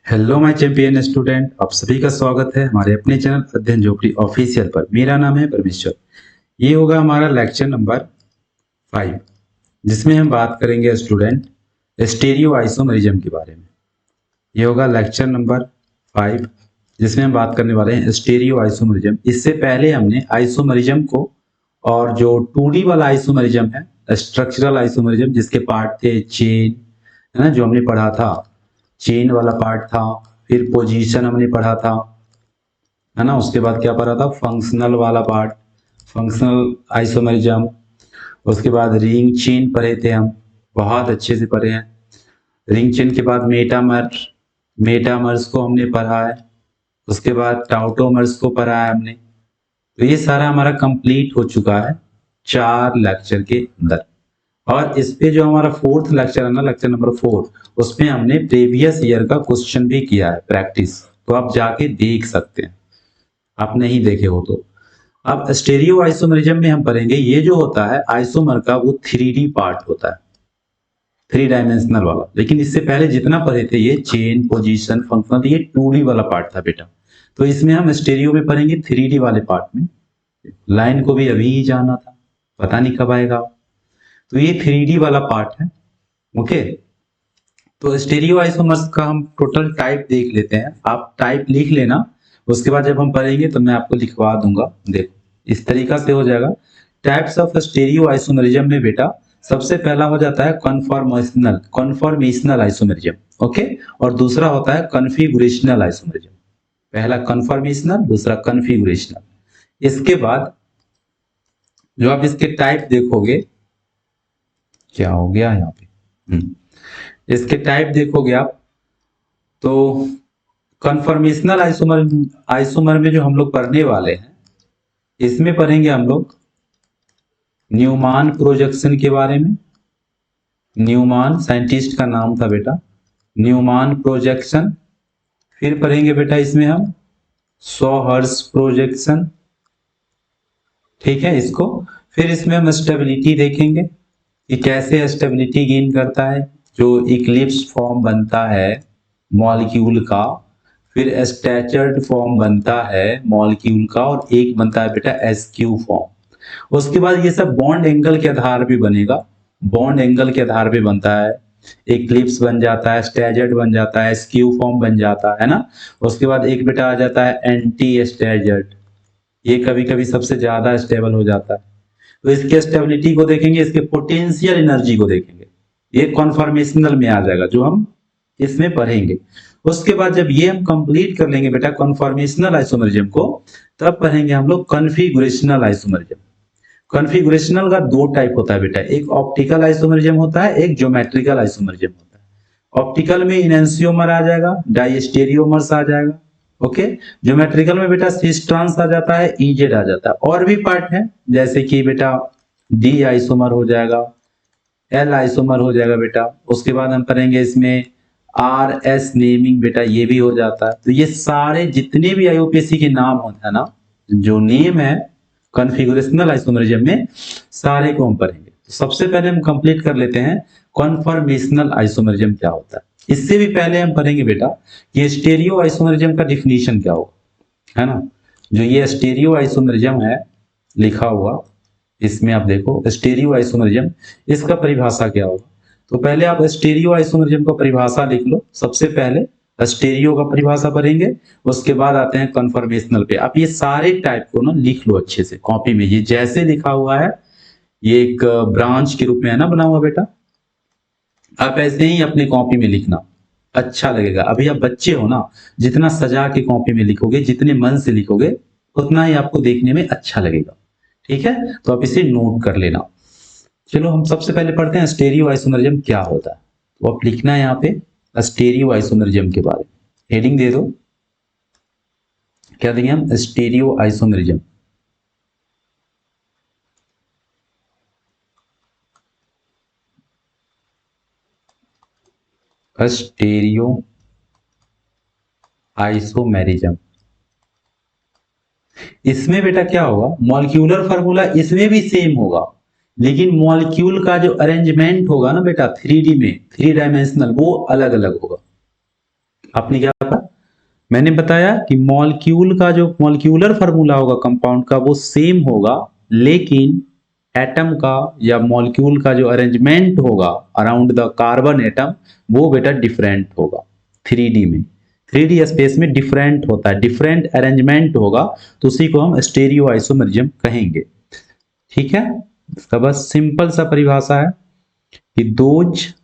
Hello my champion student, आप सभी का स्वागत है हमारे अपने चैनल अध्ययन झोपड़ी ऑफिशियल पर। मेरा नाम है परमेश्वर। ये होगा हमारा लेक्चर नंबर 5, जिसमें हम बात करेंगे स्टूडेंट स्टीरियो आइसोमरिज्म के बारे में। ये होगा लेक्चर नंबर 5, जिसमें हम बात करने वाले हैं स्टीरियो आइसोमरिज्म। इससे पहले हमने आइसोमरिज्म को और जो 2D वाला आइसोमरिज्म है, स्ट्रक्चरल आइसोमरिज्म, जिसके पार्ट थे चेन, है ना, जो हमने पढ़ा था, चेन वाला पार्ट था। फिर पोजीशन हमने पढ़ा था, है ना। उसके बाद क्या पढ़ा था, फंक्शनल वाला पार्ट, फंक्शनल आइसोमरिज्म। उसके बाद रिंग चेन पढ़े थे हम, बहुत अच्छे से पढ़े हैं। रिंग चेन के बाद मेटामर, मेटामर्स को हमने पढ़ा है। उसके बाद टाउटोमर्स को पढ़ा है हमने। तो ये सारा हमारा कंप्लीट हो चुका है 4 लेक्चर के अंदर। और इस पे जो हमारा 4th लेक्चर है ना, लेक्चर नंबर 4, उसमें हमने प्रीवियस ईयर का क्वेश्चन भी किया है प्रैक्टिस, तो आप जाके देख सकते हैं, आप नहीं देखे हो तो। अब स्टेरियो आइसोमरिज्म में हम पढ़ेंगे, ये जो होता है आइसोमर का, वो 3D पार्ट होता है, 3 डायमेंशनल वाला। लेकिन इससे पहले जितना पढ़े थे, ये चेन, पोजीशन, फंक्शनल, ये 2D वाला पार्ट था बेटा। तो इसमें हम स्टेरियो में पढ़ेंगे 3D वाले पार्ट में। लाइन को भी अभी ही जाना था, पता नहीं कब आएगा। तो ये 3D वाला पार्ट है। ओके, तो स्टेरियो आइसोमर्स का हम टोटल टाइप देख लेते हैं। आप टाइप लिख लेना, उसके बाद जब हम पढ़ेंगे तो मैं आपको लिखवा दूंगा। देखो, इस तरीका से हो जाएगा। टाइप्स ऑफ स्टेरियो आइसोमरिज्म में बेटा सबसे पहला हो जाता है कन्फॉर्मेशनल, कन्फॉर्मेशनल आइसोमरिज्म। ओके, और दूसरा होता है कन्फिगुरेशनल आइसोमरिज्म। पहला कन्फॉर्मेशनल, दूसरा कन्फिगुरेशनल। इसके बाद जो आप इसके टाइप देखोगे, क्या हो गया यहाँ पे, इसके टाइप देखोगे आप, तो कन्फर्मेशनल आइसोमर, आइसोमर में जो हम लोग पढ़ने वाले हैं, इसमें पढ़ेंगे हम लोग न्यूमान प्रोजेक्शन के बारे में। न्यूमान साइंटिस्ट का नाम था बेटा, न्यूमान प्रोजेक्शन। फिर पढ़ेंगे बेटा इसमें हम सोहर्स प्रोजेक्शन, ठीक है इसको। फिर इसमें हम स्टेबिलिटी देखेंगे कि कैसे स्टेबिलिटी गेन करता है, जो इक्लिप्स फॉर्म बनता है मॉलिक्यूल का, फिर स्टैचर्ड फॉर्म बनता है मॉलिक्यूल का, और एक बनता है बेटा एसक्यू फॉर्म। उसके बाद ये सब बॉन्ड एंगल के आधार पे बनेगा, बॉन्ड एंगल के आधार पे बनता है। इक्लिप्स बन जाता है, स्टैचर्ड बन जाता है, एसक्यू फॉर्म बन जाता है ना। उसके बाद एक बेटा आ जाता है एंटी स्टैचर्ड, ये कभी कभी सबसे ज्यादा स्टेबल हो जाता है। तो इसके स्टेबिलिटी को देखेंगे, इसके पोटेंशियल एनर्जी को देखेंगे, ये कॉन्फॉर्मेशनल में आ जाएगा जो हम इसमें पढ़ेंगे। उसके बाद जब ये हम कंप्लीट कर लेंगे बेटा कॉन्फॉर्मेशनल आइसोमरिज्म को, तब पढ़ेंगे हम लोग कॉन्फिगरेशनल आइसोमरिज्म। कॉन्फिगरेशनल का 2 टाइप होता है बेटा, एक ऑप्टिकल आइसोमरिज्म होता है, एक ज्योमेट्रिकल आइसोमरिज्म होता है। ऑप्टिकल में इनैंसियोमर आ जाएगा, डायस्टेरियोमर्स आ जाएगा। ओके, ज्योमेट्रिकल में बेटा सिस्ट्रांस आ जाता है, इजेड आ जाता है। और भी पार्ट है, जैसे कि बेटा डी आइसोमर हो जाएगा, एल आइसोमर हो जाएगा बेटा। उसके बाद हम करेंगे इसमें आर एस नेमिंग बेटा, ये भी हो जाता है। तो ये सारे जितने भी आईयूपीएससी के नाम होते हैं ना, जो नेम है कॉन्फिगरेशनल आइसोमरिज्म में, सारे को हम पढ़ेंगे। तो सबसे पहले हम कंप्लीट कर लेते हैं कॉन्फॉर्मेशनल आइसोमरिज्म क्या होता है। इससे भी पहले हम पढ़ेंगे बेटा कि स्टेरियो आइसोमरिज्म का डिफिनीशन क्या होगा, है ना। जो ये स्टेरियो आइसोमरिज्म है लिखा हुआ, इसमें आप देखो स्टेरियो आइसोमरिज्म, इसका परिभाषा क्या होगा। तो पहले आप स्टेरियो आइसोमरिज्म का परिभाषा लिख लो। सबसे पहले स्टेरियो का परिभाषा पढ़ेंगे, उसके बाद आते हैं कन्फॉर्मेशनल पे। आप ये सारे टाइप को ना लिख लो अच्छे से कॉपी में, ये जैसे लिखा हुआ है, ये एक ब्रांच के रूप में है ना बना हुआ बेटा, आप ऐसे ही अपने कॉपी में लिखना, अच्छा लगेगा। अभी आप बच्चे हो ना, जितना सजा के कॉपी में लिखोगे, जितने मन से लिखोगे, उतना ही आपको देखने में अच्छा लगेगा, ठीक है। तो आप इसे नोट कर लेना। चलो हम सबसे पहले पढ़ते हैं स्टेरियो आइसोमरिज्म क्या होता है। तो आप लिखना है यहाँ पे स्टेरियो आइसोमरिज्म के बारे में, हेडिंग दे दो, क्या देंगे हम, स्टेरियो आइसोमरिज्म। स्टेरियो आइसोमेरिज्म, इसमें बेटा क्या होगा, मॉलिक्यूलर फार्मूला इसमें भी सेम होगा, लेकिन मॉलिक्यूल का जो अरेंजमेंट होगा ना बेटा 3D में, 3 डायमेंशनल, वो अलग अलग होगा। आपने क्या कहा? मैंने बताया कि मॉलिक्यूल का जो मॉलिक्यूलर फार्मूला होगा कंपाउंड का वो सेम होगा, लेकिन एटम का या मॉलिक्यूल का जो अरेंजमेंट होगा अराउंड द कार्बन एटम वो बेटा डिफरेंट होगा। 3D में, 3D स्पेस में डिफरेंट होता है, डिफरेंट अरेंजमेंट होगा, तो उसी को हम स्टेरियो आइसोमरिज्म कहेंगे। ठीक है, इसका बस सिंपल सा परिभाषा है कि दोज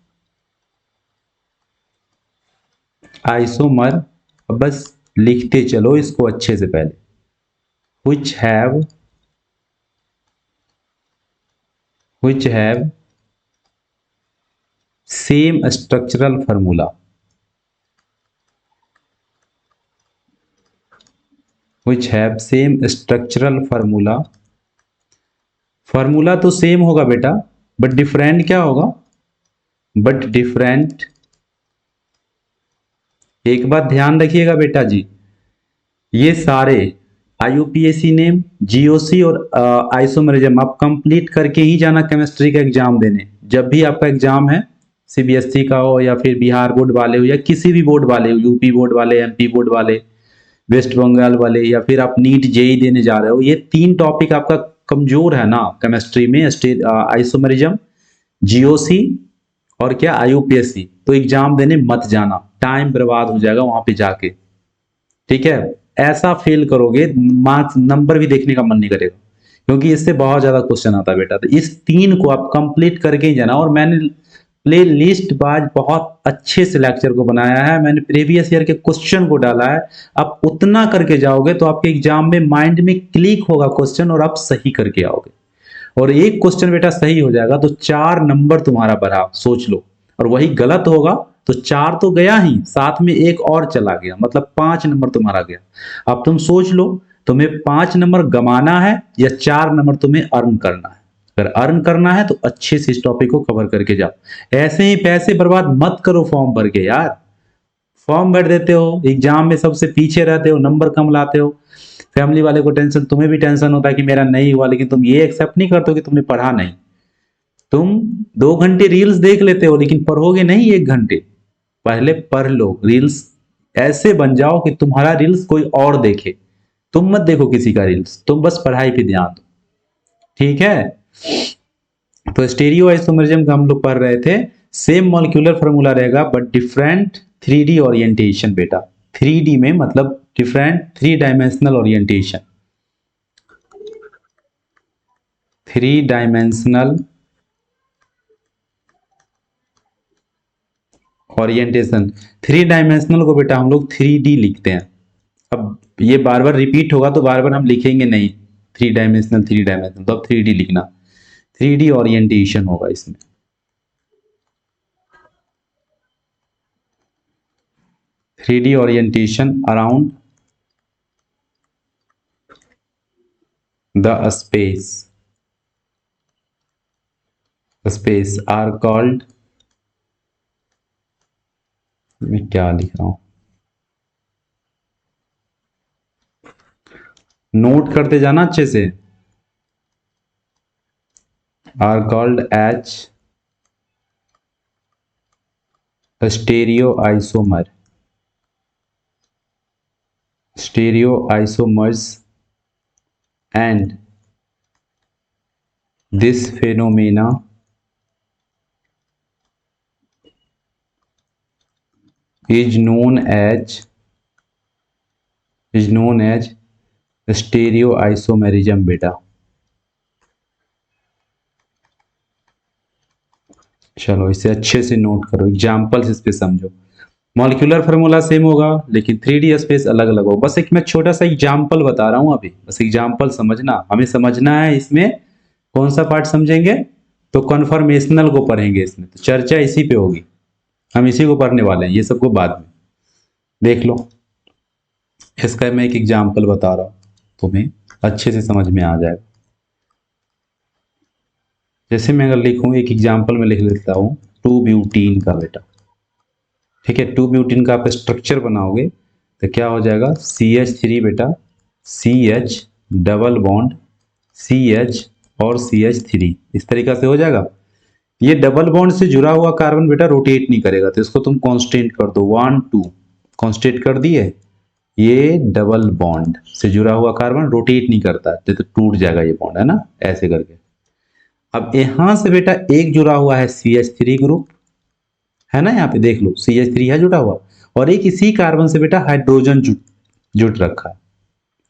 आइसोमर, अब बस लिखते चलो इसको अच्छे से पहले, which have same structural formula, which have same structural formula, formula तो सेम होगा बेटा, बट डिफरेंट क्या होगा, बट डिफरेंट। एक बात ध्यान रखिएगा बेटा जी, ये सारे IUPAC नेम, GOC और आइसोमरिज्म आप कंप्लीट करके ही जाना केमिस्ट्री का एग्जाम देने। जब भी आपका एग्जाम है, CBSE का हो या फिर बिहार बोर्ड वाले हो या किसी भी बोर्ड वाले हो, यूपी बोर्ड वाले, MP बोर्ड वाले, वेस्ट बंगाल वाले, या फिर आप नीट जेई देने जा रहे हो, ये 3 टॉपिक आपका कमजोर है ना केमिस्ट्री में, आइसोमरिज्म, GOC और क्या IUPAC, तो एग्जाम देने मत जाना, टाइम बर्बाद हो जाएगा वहां पे जाके। ठीक है, ऐसा फेल करोगे मार्क्स नंबर भी देखने का मन नहीं करेगा, क्योंकि इससे बहुत ज्यादा क्वेश्चन आता है बेटा। तो इस 3 को आप कंप्लीट करके ही जाना। और मैंने प्ले लिस्ट बाज बहुत अच्छे से लेक्चर को बनाया है, मैंने प्रीवियस ईयर के क्वेश्चन को डाला है। आप उतना करके जाओगे तो आपके एग्जाम में माइंड में क्लिक होगा क्वेश्चन और आप सही करके आओगे। और एक क्वेश्चन बेटा सही हो जाएगा तो 4 नंबर तुम्हारा बढ़ा, सोच लो। और वही गलत होगा तो 4 तो गया ही, साथ में एक और चला गया, मतलब 5 नंबर तुम्हारा गया। अब तुम सोच लो, तुम्हें 5 नंबर गमाना है या 4 नंबर तुम्हें अर्न करना है। अगर अर्न करना है तो अच्छे से इस टॉपिक को कवर करके जाओ, ऐसे ही पैसे बर्बाद मत करो फॉर्म भर के यार। फॉर्म भर देते हो, एग्जाम में सबसे पीछे रहते हो, नंबर कम लाते हो, फैमिली वाले को टेंशन, तुम्हें भी टेंशन होता है कि मेरा नहीं हुआ, लेकिन तुम ये एक्सेप्ट नहीं करते हो कि तुमने पढ़ा नहीं। तुम 2 घंटे रील्स देख लेते हो लेकिन पढ़ोगे नहीं 1 घंटे। पहले पढ़ लो, रील्स ऐसे बन जाओ कि तुम्हारा रील्स कोई और देखे, तुम मत देखो किसी का रील्स, तुम बस पढ़ाई पे ध्यान दो। ठीक है, तो स्टीरियो आइसोमरिज्म का हम लोग पढ़ रहे थे। सेम मॉलिक्यूलर फार्मूला रहेगा बट डिफरेंट 3D ओरिएंटेशन बेटा। 3D में मतलब different 3 dimensional orientation, 3 dimensional orientation. 3 dimensional को बेटा हम लोग 3D लिखते हैं। अब ये बार बार रिपीट होगा तो बार बार हम लिखेंगे नहीं 3 डायमेंशनल 3 डायमेंशनल, तो अब 3D लिखना, 3D ओरिएंटेशन होगा इसमें। Three D orientation around the space are called, मैं क्या लिख रहा हूं, नोट करते जाना अच्छे से। Are called as stereo isomers and this phenomena is known as stereoisomerism बेटा। चलो इसे अच्छे से नोट करो, एग्जाम्पल्स इस पे समझो। मॉलिक्यूलर फार्मूला सेम होगा लेकिन 3D स्पेस अलग अलग होगा। बस एक मैं छोटा सा एग्जाम्पल बता रहा हूं अभी, बस एग्जाम्पल समझना, हमें समझना है। इसमें कौन सा पार्ट समझेंगे, तो कन्फर्मेशनल को पढ़ेंगे, इसमें तो चर्चा इसी पे होगी, हम इसी को पढ़ने वाले हैं, ये सबको बाद में देख लो। इसका मैं एक एग्जाम्पल बता रहा हूं, तुम्हें अच्छे से समझ में आ जाएगा। जैसे मैं अगर लिखूं, एक एग्जाम्पल में लिख लेता हूं 2 ब्यूटीन का बेटा। ठीक है, 2 ब्यूटीन का आप स्ट्रक्चर बनाओगे तो क्या हो जाएगा, CH3 बेटा, CH डबल बॉन्ड CH और CH3, इस तरीका से हो जाएगा। ये डबल बॉन्ड से जुड़ा हुआ कार्बन बेटा रोटेट नहीं करेगा, तो इसको तुम कांस्टेंट कर दो 1 2, कांस्टेंट कर दिए, ये डबल बॉन्ड से जुड़ा हुआ कार्बन रोटेट नहीं करता, तो टूट जाएगा ये बॉन्ड, है ना, ऐसे करके। अब यहां से बेटा एक जुड़ा हुआ है CH3 ग्रुप, है ना, यहाँ पे देख लो CH3 है जुड़ा हुआ, और एक इसी कार्बन से बेटा हाइड्रोजन जुट रखा है,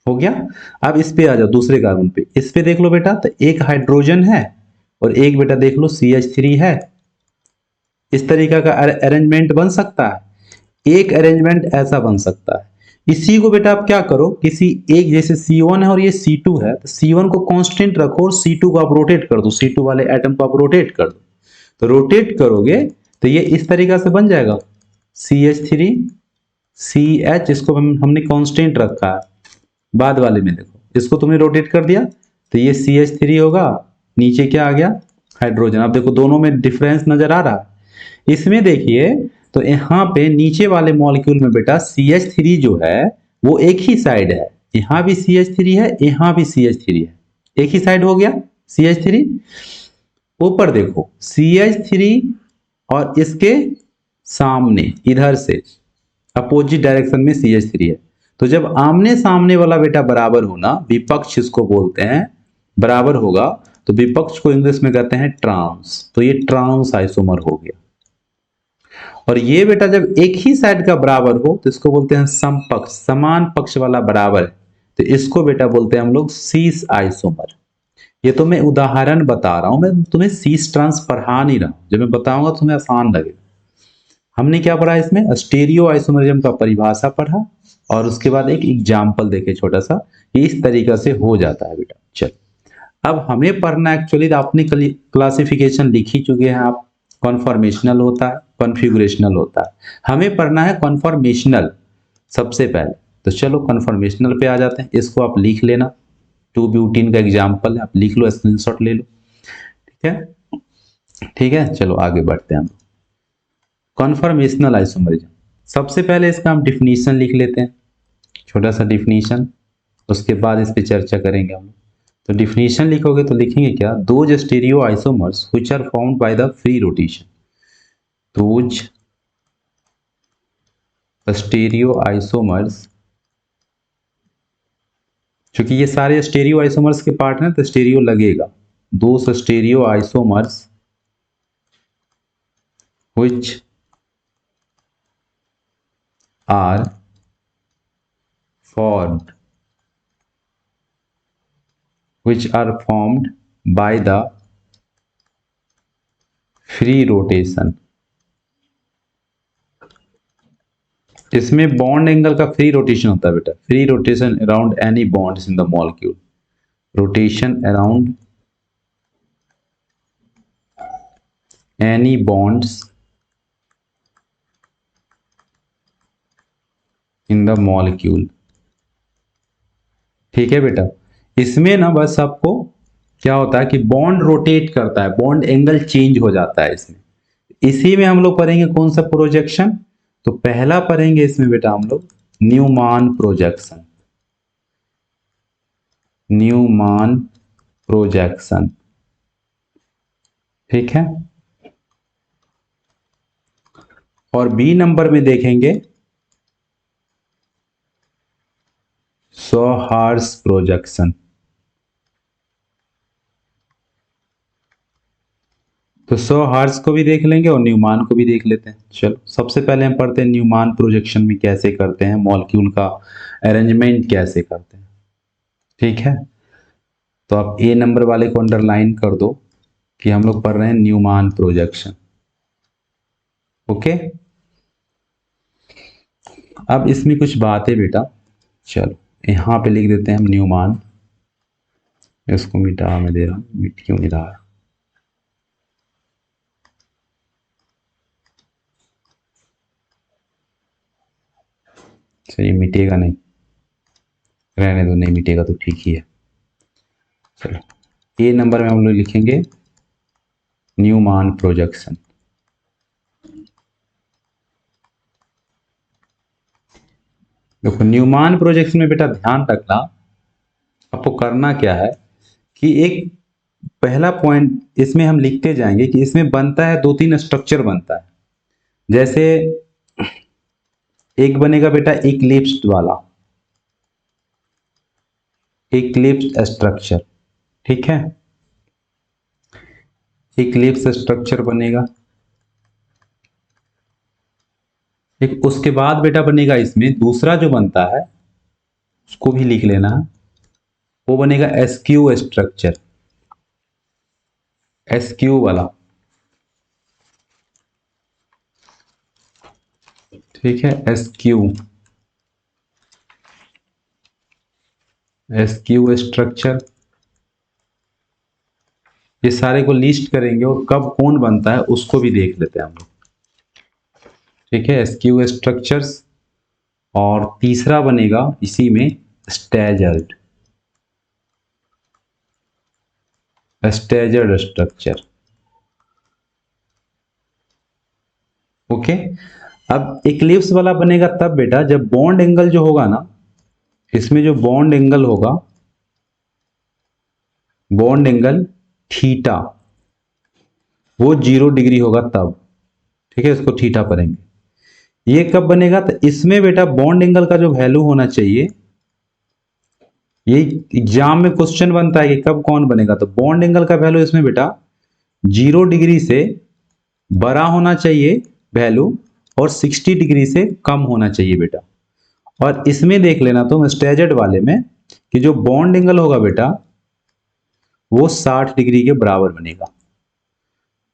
हो गया। अब इस पे आ जाओ दूसरे कार्बन पे, इस पे देख लो बेटा, तो एक हाइड्रोजन है और एक बेटा देख लो CH3 है। इस तरीका का अरेंजमेंट बन सकता है। एक अरेंजमेंट ऐसा बन सकता है। इसी को बेटा आप क्या करो, किसी एक, जैसे C1 है और ये C2 है, तो C1 को कांस्टेंट रखो और C2 को आप रोटेट कर दो, C2 वाले एटम को आप रोटेट कर दो, तो रोटेट करोगे तो ये इस तरीका से बन जाएगा CH3 CH, इसको हमने कांस्टेंट रखा है। बाद वाले में देखो, इसको तुमने रोटेट कर दिया तो ये CH3 होगा, नीचे क्या आ गया, हाइड्रोजन। अब देखो दोनों में डिफरेंस नजर आ रहा है। इसमें देखिए तो यहाँ पे नीचे वाले मॉलिक्यूल में बेटा CH3 जो है वो एक ही साइड है, यहाँ भी CH3 है, यहाँ भी CH3 है, एक ही साइड हो गया CH3। ऊपर देखो CH3 और इसके सामने इधर से अपोजिट डायरेक्शन में CH3 है, तो जब आमने सामने वाला बेटा बराबर होना, विपक्ष इसको बोलते हैं, बराबर होगा, तो विपक्ष को इंग्लिश में कहते हैं ट्रांस, तो ये ट्रांस आइसोमर हो गया। और ये बेटा जब एक ही साइड का बराबर हो तो इसको बोलते हैं समपक्ष, समान पक्ष वाला बराबर है, तो इसको बेटा बोलते हैं हम लोग सीस आइसोमर। ये तो मैं उदाहरण बता रहा हूं, मैं तुम्हें सीस ट्रांस पढ़ा नहीं रहा हूं, जब मैं बताऊंगा तुम्हें आसान लगेगा। हमने क्या पढ़ा इसमें, स्टीरियो आइसोमरिज्म का परिभाषा पढ़ा, और उसके बाद एक एग्जाम्पल देखे छोटा सा, ये इस तरीका से हो जाता है बेटा। चल अब हमें पढ़ना, एक्चुअली आपने क्लासिफिकेशन लिख ही चुके हैं आप, कॉन्फॉर्मेशनल होता है, कॉन्फ़िगरेशनल होता है, हमें पढ़ना है कॉन्फॉर्मेशनल सबसे पहले। तो चलो कॉन्फॉर्मेशनल पे आ जाते हैं, इसको आप लिख लेना, 2 ब्यूटीन का एग्जाम्पल है, आप लिख लो, स्क्रीनशॉट ले लो, ठीक है, ठीक है। चलो आगे बढ़ते हैं हम। कॉन्फॉर्मेशनल आइसोमरिज्म, सबसे पहले इसका हम डिफिनीशन लिख लेते हैं, छोटा सा डिफिनीशन, उसके बाद इस पे चर्चा करेंगे हम। तो डिफिनीशन लिखोगे तो लिखेंगे क्या, those stereo isomers which are formed by the free rotation, those stereo isomers, क्योंकि ये सारे स्टीरियो आइसोमर्स के पार्ट हैं तो स्टीरियो लगेगा, those stereo isomers which are formed by the free rotation, इसमें बॉन्ड एंगल का फ्री रोटेशन होता है बेटा, free rotation around any bonds in the molecule, rotation around any bonds in the molecule, ठीक है बेटा। इसमें ना बस आपको क्या होता है कि बॉन्ड रोटेट करता है, बॉन्ड एंगल चेंज हो जाता है इसमें। इसी में हम लोग पढ़ेंगे कौन सा प्रोजेक्शन, तो पहला पढ़ेंगे इसमें बेटा हम लोग न्यूमान प्रोजेक्शन, न्यूमान प्रोजेक्शन, ठीक है। और बी नंबर में देखेंगे सौहार्स प्रोजेक्शन, तो सौहार्स को भी देख लेंगे और न्यूमान को भी देख लेते हैं। चलो सबसे पहले हम पढ़ते हैं न्यूमान प्रोजेक्शन में कैसे करते हैं, मॉलिक्यूल का अरेंजमेंट कैसे करते हैं, ठीक है। तो आप ए नंबर वाले को अंडरलाइन कर दो कि हम लोग पढ़ रहे हैं न्यूमान प्रोजेक्शन, ओके। अब इसमें कुछ बात है बेटा, चलो यहां पे लिख देते हैं हम न्यूमान, इसको मिटा मैं दे रहा हूं, मिट क्यों नहीं रहा है, ये मिटेगा नहीं, रहने दो, नहीं मिटेगा तो ठीक ही है। चलो ए नंबर में हम लोग लिखेंगे न्यूमान प्रोजेक्शन, देखो न्यूमान प्रोजेक्शन में बेटा ध्यान रखना, आपको करना क्या है कि एक पहला पॉइंट इसमें हम लिखते जाएंगे कि इसमें बनता है 2-3 स्ट्रक्चर बनता है, जैसे एक बनेगा बेटा इक्लिप्स्ड वाला, इक्लिप्स स्ट्रक्चर, ठीक है, इक्लिप्स स्ट्रक्चर बनेगा। एक उसके बाद बेटा बनेगा इसमें दूसरा जो बनता है उसको भी लिख लेना, वो बनेगा एसक्यू स्ट्रक्चर, एसक्यू वाला, ठीक है, एसक्यू, एसक्यू स्ट्रक्चर। ये सारे को लिस्ट करेंगे और कब कौन बनता है उसको भी देख लेते हैं हम लोग, ठीक है, एसक्यू स्ट्रक्चर्स। और तीसरा बनेगा इसी में स्टेजर्ड, स्टेजर्ड स्ट्रक्चर, ओके। अब इक्लिप्स वाला बनेगा तब बेटा जब बॉन्ड एंगल जो होगा ना, इसमें जो बॉन्ड एंगल होगा, बॉन्ड एंगल थीटा, वो 0 डिग्री होगा तब, ठीक है, इसको थीटा पढ़ेंगे। ये कब बनेगा, तो इसमें बेटा बॉन्ड एंगल का जो वैल्यू होना चाहिए, ये एग्जाम में क्वेश्चन बनता है कि कब कौन बनेगा, तो बॉन्ड एंगल का वैल्यू इसमें बेटा 0 डिग्री से बड़ा होना चाहिए वैल्यू, और 60 डिग्री से कम होना चाहिए बेटा। और इसमें देख लेना तुम स्टेजर्ड वाले में कि जो बॉन्ड एंगल होगा बेटा वो 60 डिग्री के बराबर बनेगा।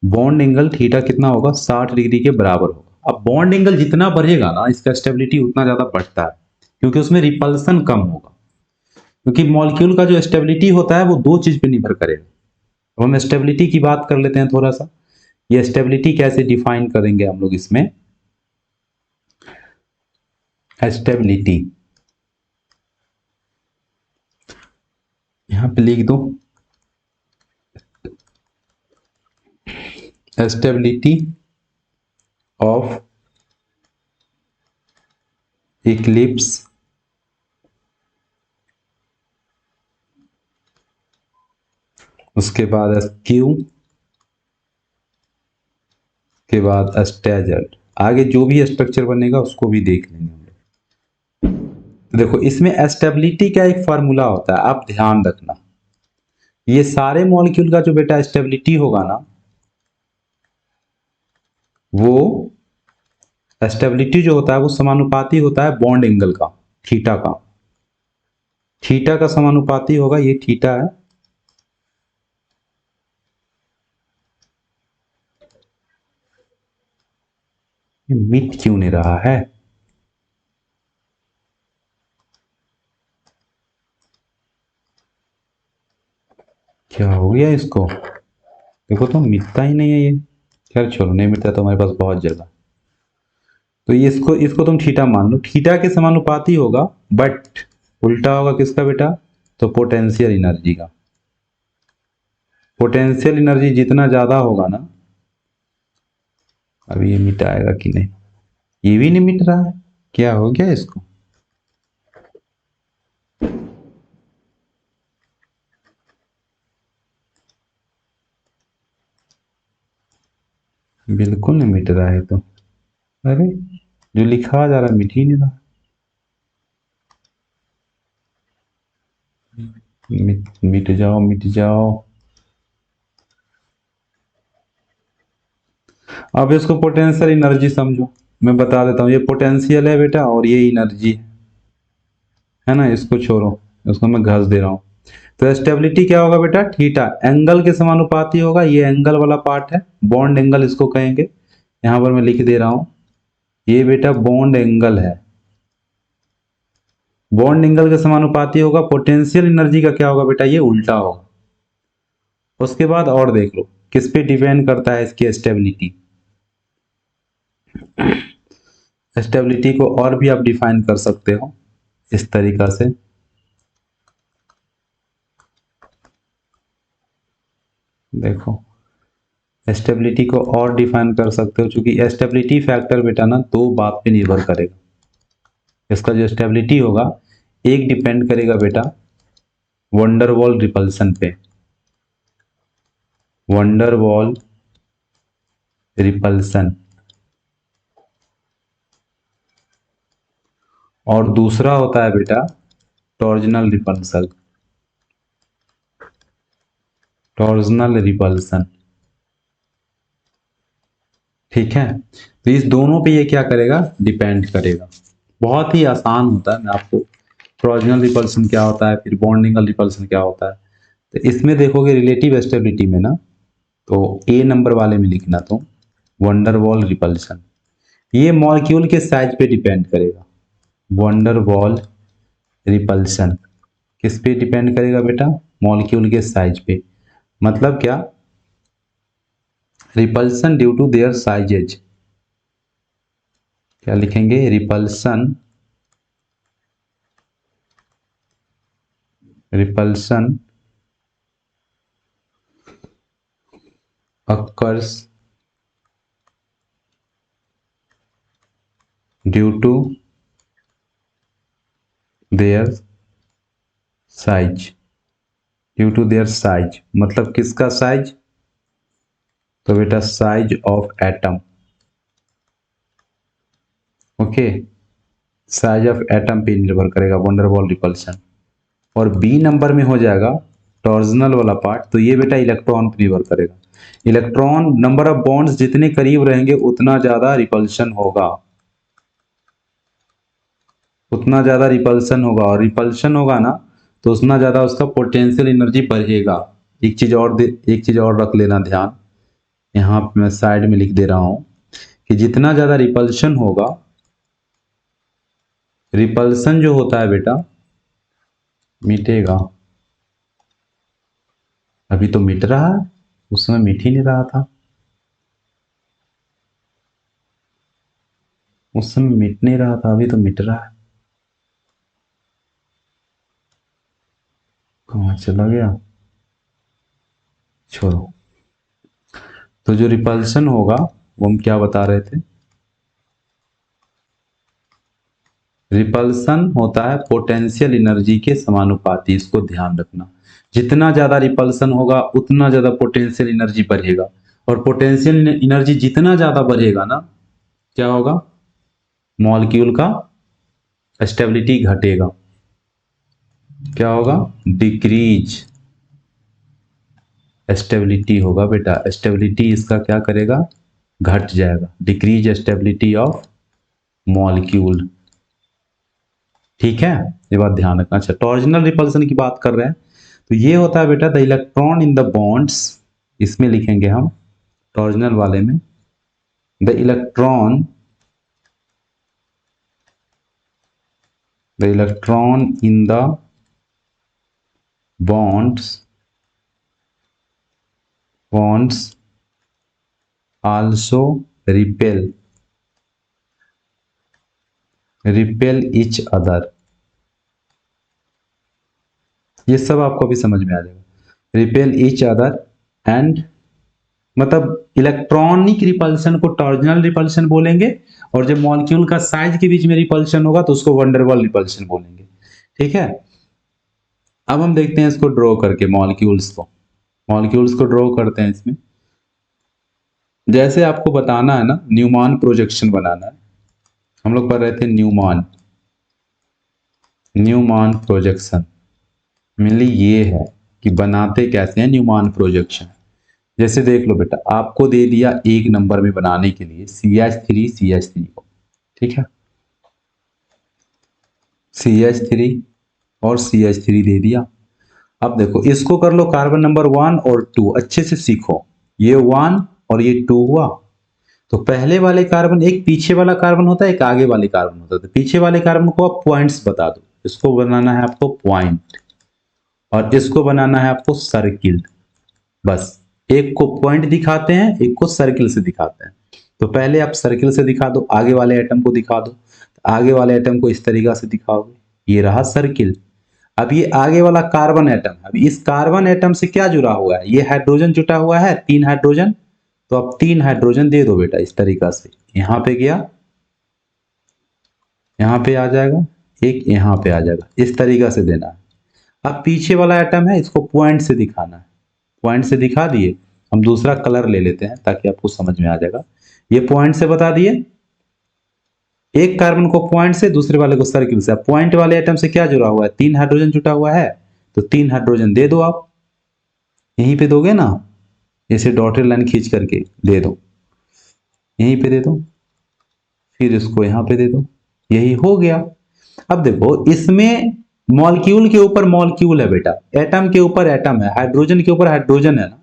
बॉन्ड एंगल थीटा कितना होगा, 60 डिग्री के बराबर होगा। अब बॉन्ड एंगल जितना बढ़ेगा ना इसका स्टेबिलिटी उतना ज्यादा बढ़ता है, क्योंकि उसमें रिपल्सन कम होगा। क्योंकि मॉलिक्यूल का जो स्टेबिलिटी होता है वो दो चीज पे निर्भर करेगा। तो हम स्टेबिलिटी की बात कर लेते हैं थोड़ा सा। ये स्टेबिलिटी कैसे डिफाइन करेंगे हम लोग इसमें, स्टेबिलिटी यहां पे लिख दो, स्टेबिलिटी ऑफ इक्लिप्स उसके बाद क्यू के बाद स्टेजर्ड, आगे जो भी स्ट्रक्चर बनेगा उसको भी देख लेंगे हम लोग। देखो इसमें स्टेबिलिटी का एक फार्मूला होता है, आप ध्यान रखना। ये सारे मॉलिक्यूल का जो बेटा स्टेबिलिटी होगा ना, वो स्टेबिलिटी जो होता है वो समानुपाती होता है बॉन्ड एंगल का, थीटा का, थीटा का समानुपाती होगा, ये थीटा है। मिट क्यों नहीं रहा है, क्या हो गया इसको, देखो तो मिटता ही नहीं है ये। खैर छोड़ो, नहीं मिटता तो हमारे पास बहुत जगह। तो ये इसको इसको तुम थीटा मान लो, थीटा के समानुपाती होगा, बट उल्टा होगा किसका बेटा, तो पोटेंशियल एनर्जी का। पोटेंशियल एनर्जी जितना ज्यादा होगा ना, अभी ये मिटाएगा कि नहीं, ये भी नहीं मिट रहा है, क्या हो गया इसको। बिल्कुल नहीं मिट रहा है तो, अरे जो लिखा जा रहा मिट ही नहीं रहा। मिट मिट जाओ, मिट जाओ। अब इसको पोटेंशियल एनर्जी समझो, मैं बता देता हूँ, ये पोटेंशियल है बेटा और ये एनर्जी है ना, इसको छोड़ो, इसको मैं घस दे रहा हूँ। तो स्टेबिलिटी क्या होगा बेटा, थीटा एंगल के समानुपाती होगा, ये एंगल वाला पार्ट है, बॉन्ड एंगल इसको कहेंगे, यहां पर मैं लिख दे रहा हूं, ये बेटा बॉन्ड एंगल है। बॉन्ड एंगल के समानुपाती होगा, पोटेंशियल एनर्जी का क्या होगा बेटा, ये उल्टा होगा। उसके बाद और देख लो किस पे डिपेंड करता है इसकी स्टेबिलिटी। स्टेबिलिटी को और भी आप डिफाइन कर सकते हो इस तरीका से, देखो स्टेबिलिटी को और डिफाइन कर सकते हो, क्योंकि स्टेबिलिटी फैक्टर बेटा ना दो बात पे निर्भर करेगा। इसका जो स्टेबिलिटी होगा, एक डिपेंड करेगा बेटा वंडरवॉल रिपल्सन पे, वंडरवॉल रिपल्सन, और दूसरा होता है बेटा टॉर्जनल रिपल्सन। टॉर्जनल रिपल्सन, ठीक है। तो इस दोनों पे ये क्या करेगा, डिपेंड करेगा। बहुत ही आसान होता है, मैं आपको टॉर्जनल रिपल्सन क्या होता है, फिर बॉन्डिंगल रिपल्सन क्या होता है। तो इसमें देखोगे रिलेटिव स्टेबिलिटी में ना, तो ए नंबर वाले में लिखना तो वंडर वॉल रिपल्सन, ये मॉलिक्यूल के साइज पे डिपेंड करेगा। वंडर वॉल रिपल्सन किस पे डिपेंड करेगा बेटा, मॉलिक्यूल के साइज पे। मतलब क्या, repulsion due to their sizes, क्या लिखेंगे, repulsion, repulsion occurs due to their size, due to their size, मतलब किसका साइज, तो बेटा size of atom. Okay, size of atom पे निर्भर करेगा वंडर वॉल रिपल्सन। और बी नंबर में हो जाएगा टॉर्जनल वाला पार्ट, तो ये बेटा इलेक्ट्रॉन पे निर्भर करेगा। इलेक्ट्रॉन नंबर ऑफ बॉन्ड्स जितने करीब रहेंगे उतना ज्यादा रिपल्शन होगा, उतना ज्यादा रिपल्शन होगा, और रिपल्शन होगा ना तो उतना ज्यादा उसका पोटेंशियल एनर्जी बढ़ेगा। एक चीज और रख लेना ध्यान, यहाँ पे मैं साइड में लिख दे रहा हूं कि जितना ज्यादा रिपल्शन होगा, रिपल्सन जो होता है बेटा मिटेगा। अभी तो मिट रहा है, उस समय मिट ही नहीं रहा था, उस समय मिट नहीं रहा था, अभी तो मिट रहा है। कहाँ चला गया, छोड़ो। तो जो रिपल्सन होगा वो हम क्या बता रहे थे, रिपल्सन होता है पोटेंशियल एनर्जी के समानुपाती, इसको ध्यान रखना। जितना ज्यादा रिपल्सन होगा उतना ज्यादा पोटेंशियल एनर्जी बढ़ेगा, और पोटेंशियल एनर्जी जितना ज्यादा बढ़ेगा ना, क्या होगा, मॉलिक्यूल का स्टेबिलिटी घटेगा। क्या होगा, डिक्रीज स्टेबिलिटी होगा बेटा, स्टेबिलिटी इसका क्या करेगा, घट जाएगा, डिक्रीज स्टेबिलिटी ऑफ मॉलिक्यूल। ठीक है, ये बात ध्यान रखना। अच्छा, टॉर्जनल रिपल्सन की बात कर रहे हैं, तो ये होता है बेटा the electron in the bonds, इसमें लिखेंगे हम टॉर्जनल वाले में, the electron, the electron in the bonds also repel each other। ये सब आपको अभी समझ में आ जाएगा। रिपेल ईच अदर एंड, मतलब इलेक्ट्रॉनिक रिपल्शन को टॉर्जनल रिपल्शन बोलेंगे, और जब मॉलिक्यूल का साइज के बीच में रिपल्शन होगा तो उसको वंडरवॉल रिपल्शन बोलेंगे। ठीक है, अब हम देखते हैं इसको ड्रॉ करके, मॉलिक्यूल्स को ड्रॉ करते हैं इसमें। जैसे आपको बताना है ना, न्यूमान प्रोजेक्शन बनाना है, हम लोग पढ़ रहे थे न्यूमान प्रोजेक्शन। मेनली ये है कि बनाते कैसे हैं न्यूमान प्रोजेक्शन। जैसे देख लो बेटा, आपको दे दिया एक नंबर में बनाने के लिए CH3 को, ठीक है, CH3 और CH3 दे दिया। अब देखो इसको कर लो कार्बन नंबर 1 और 2, अच्छे से सीखो। ये 1 और ये 2 हुआ, तो पहले वाले कार्बन, एक पीछे वाला कार्बन होता है, एक आगे वाले कार्बन होता है, तो पीछे वाले कार्बन को आप पॉइंट्स बता दो। इसको बनाना है आपको पॉइंट, और इसको बनाना है आपको सर्किल। बस एक को पॉइंट दिखाते हैं, एक को सर्किल से दिखाते हैं। तो पहले आप सर्किल से दिखा दो, आगे वाले एटम को दिखा दो, तो आगे वाले एटम को इस तरीका से दिखाओगे, ये रहा सर्किल। अब ये आगे वाला कार्बन एटम, अब इस कार्बन एटम से क्या जुड़ा हुआ है, ये हाइड्रोजन जुटा हुआ है, 3 हाइड्रोजन, तो अब 3 हाइड्रोजन दे दो बेटा इस तरीका से। यहां पे गया, यहां पे आ जाएगा, एक यहां पे आ जाएगा, इस तरीका से देना है। अब पीछे वाला एटम है, इसको पॉइंट से दिखाना है, पॉइंट से दिखा दिए। हम दूसरा कलर ले लेते हैं ताकि आपको समझ में आ जाएगा। ये पॉइंट से बता दिए, एक कार्बन को पॉइंट से, दूसरे वाले को सर्किल से। पॉइंट वाले एटम से क्या जुड़ा हुआ है, 3 हाइड्रोजन जुटा हुआ है, तो 3 हाइड्रोजन दे दो आप, यहीं पे दोगे ना, ऐसे डॉटेड लाइन खींच करके दे दो, यहीं पे दे दो, फिर इसको यहां पे दे दो, यही हो गया। अब देखो इसमें मॉलिक्यूल के ऊपर मॉलिक्यूल है बेटा, एटम के ऊपर एटम है, हाइड्रोजन के ऊपर हाइड्रोजन है ना।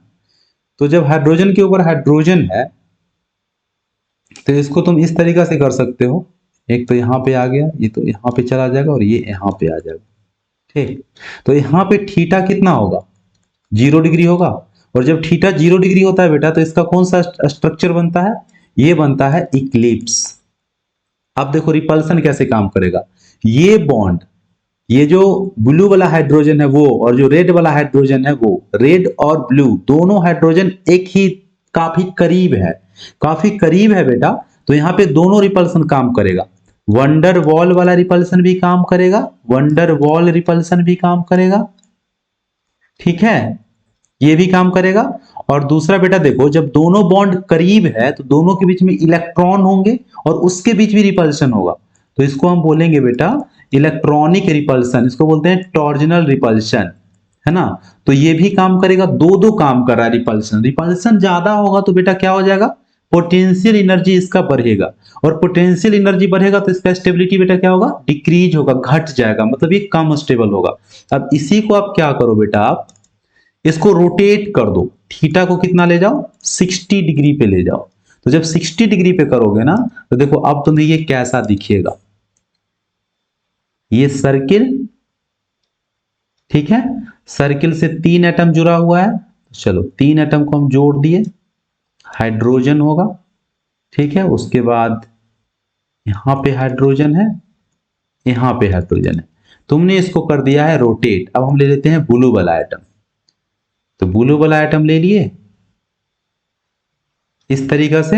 तो जब हाइड्रोजन के ऊपर हाइड्रोजन है तो इसको तुम इस तरीका से कर सकते हो, एक तो यहाँ पे आ गया, ये तो यहाँ पे चला जाएगा और ये यहाँ पे आ जाएगा, ठीक। तो यहाँ पे थीटा कितना होगा, 0 डिग्री होगा। और जब थीटा 0 डिग्री होता है बेटा तो इसका कौन सा स्ट्रक्चर बनता है, ये बनता है इक्लिप्स। अब देखो रिपल्सन कैसे काम करेगा, ये बॉन्ड, ये जो ब्लू वाला हाइड्रोजन है वो, और जो रेड वाला हाइड्रोजन है वो, रेड और ब्लू दोनों हाइड्रोजन एक ही काफी करीब है, काफी करीब है बेटा। तो यहाँ पे दोनों रिपल्सन काम करेगा, वंडर वॉल वाला रिपल्सन भी काम करेगा, वंडर वॉल रिपल्सन भी काम करेगा, ठीक है, ये भी काम करेगा। और दूसरा बेटा देखो, जब दोनों बॉन्ड करीब है तो दोनों के बीच में इलेक्ट्रॉन होंगे और उसके बीच भी रिपल्सन होगा, तो इसको हम बोलेंगे बेटा इलेक्ट्रॉनिक रिपल्सन, इसको बोलते हैं टॉर्जनल रिपल्सन, है ना। तो ये भी काम करेगा, दो दो काम कर रहा है रिपल्सन। रिपल्सन ज्यादा होगा तो बेटा क्या हो जाएगा, पोटेंशियल एनर्जी इसका बढ़ेगा, और पोटेंशियल एनर्जी बढ़ेगा तो इसका स्टेबिलिटी बेटा क्या होगा, डिक्रीज होगा, घट जाएगा, मतलब ये कम स्टेबल होगा। अब इसी को आप क्या करो बेटा, आप इसको रोटेट कर दो, थीटा को कितना ले जाओ, 60 डिग्री पे ले जाओ। तो जब 60 डिग्री पे करोगे ना तो देखो अब तुम्हें ये कैसा दिखेगा, ये सर्किल, ठीक है, सर्किल से 3 एटम जुड़ा हुआ है, चलो 3 एटम को हम जोड़ दिए, हाइड्रोजन होगा, ठीक है, उसके बाद यहां पे हाइड्रोजन है, यहां पे हाइड्रोजन है, तुमने इसको कर दिया है रोटेट। अब हम ले लेते हैं ब्लू वाला आइटम, तो ब्लू वाला आइटम ले लिए इस तरीका से,